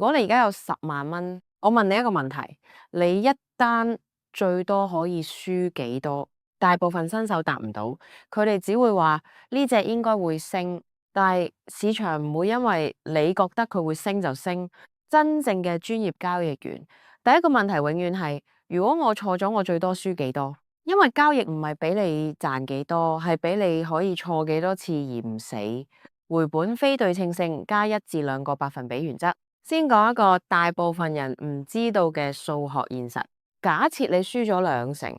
果你而家有10萬蚊，我問你一個問題，你一單最多可以輸幾多？大部分新手答唔到，佢哋只會話呢隻應該會升，但係市場唔會因為你覺得佢會升就升。真正嘅專業交易員，第一個問題永遠係：如果我錯咗，我最多輸幾多？因為交易唔係俾你賺幾多，係俾你可以錯幾多次而唔死。回本非對稱性加1至2個百分比原則。先講一個大部分人唔知道嘅數學現實。假設你輸咗2成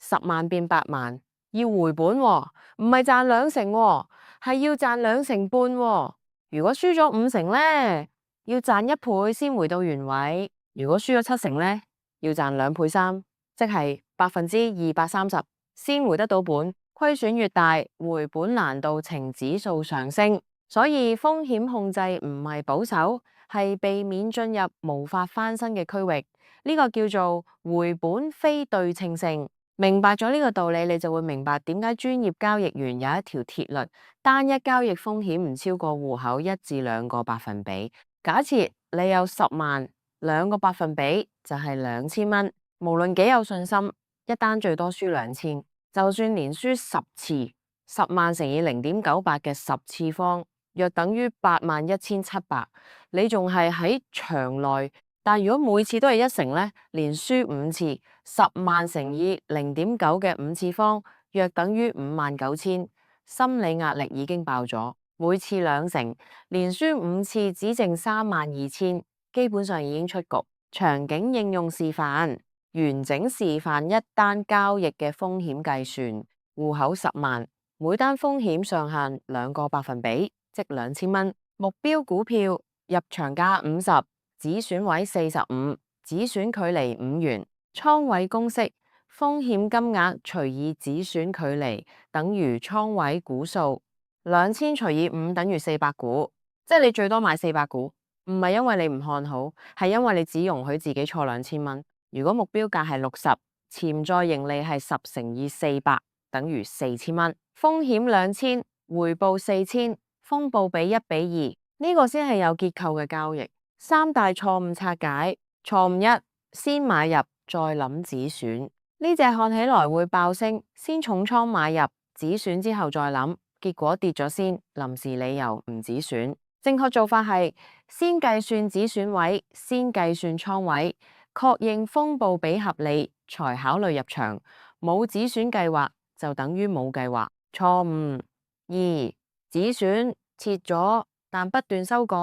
，10萬變8萬，要回本喎，唔係賺2成喎，係要賺2成半喎。如果輸咗5成呢，要賺1倍先回到原位；如果輸咗7成呢，要賺2倍3，即係230%先回得到本。虧損越大，回本難度呈指數上升。所以風險控制唔係保守，係避免進入無法翻身嘅區域。呢個叫做回本非對稱性。明白咗呢個道理，你就會明白點解專業交易員有一條鐵律：單一交易風險唔超過戶口1至2個百分比。假設你有10萬，2個百分比就係2000蚊。無論幾有信心，一單最多輸2000，就算連輸10次，10萬乘以0.98嘅10次方，約等於81700。你仲係喺場內，但如果每次都係1成呢，連輸5次，10萬乘以0.9嘅5次方，約等於59000。心理壓力已經爆咗。每次2成，連輸5次，只剩32000，基本上已經出局。場景應用示範，完整示範一單交易嘅風險計算。戶口10萬，每單風險上限2個百分比，即2000蚊。目標股票入場價50，止損位45，止損距離5元。倉位公式：風險金額除以止損距離等於倉位股數。2000除以5等於400股，即係你最多買400股。唔係因為你唔看好，係因為你只容許自己錯2000蚊。如果目標價係60，潛在盈利係10乘以400，等於4000蚊。風險2000，回報4000，風暴比1比2，呢個先係有結構嘅交易。3大錯誤拆解。錯誤1：先買入再諗止損。呢隻看起來會爆升，先重倉買入，止損之後再諗，結果跌咗先，臨時理由唔止損。正確做法係先計算止損位，先計算倉位，確認風暴比合理，才考慮入場。冇止損計劃就等於冇計劃。錯誤2：止損切咗，但不斷修改。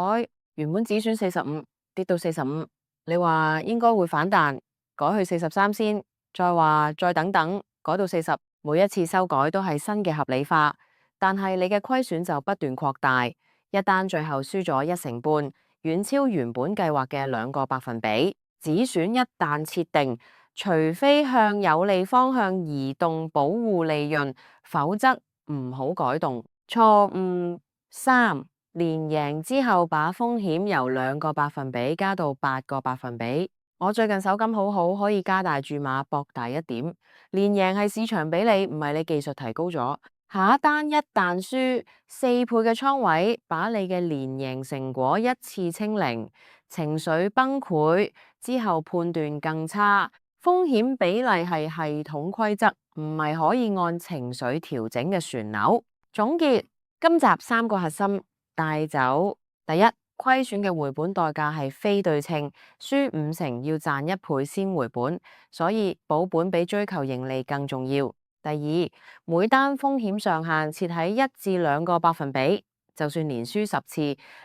原本止損45，跌到45，你話應該會反彈，改去43先，再話再等等，改到40。每一次修改都係新嘅合理化，但係你嘅虧損就不斷擴大。一單最後輸咗1成半，遠超原本計劃嘅2個百分比。止損一旦設定，除非向有利方向移動保護利潤，否則唔好改動。錯誤3：連贏之後把風險由2個百分比加到8個百分比。我最近手感好好，可以加大注碼博大一點。連贏係市場俾你，唔係你技術提高咗。下一單一旦輸4倍嘅倉位，把你嘅連贏成果一次清零，情緒崩潰之後判斷更差。風險比例係系統規則，唔係可以按情緒調整嘅旋鈕。總結今集3個核心帶走：第一，虧損嘅回本代價係非對稱，輸5成要賺1倍先回本，所以保本比追求盈利更重要。第二，每單風險上限設喺1至2個百分比，就算連輸10次，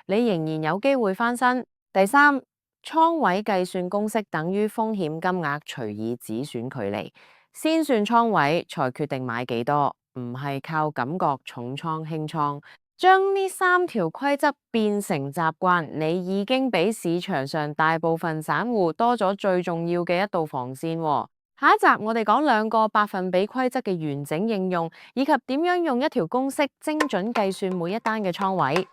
你仍然有機會翻身。第三，倉位計算公式等於風險金額除以止損距離，先算倉位才決定買幾多，唔係靠感覺重倉輕倉。將呢3條規則變成習慣，你已經比市場上大部分散戶多咗最重要嘅一道防線喎。下一集我哋講2個百分比規則嘅完整應用，以及點樣用一條公式精準計算每一單嘅倉位。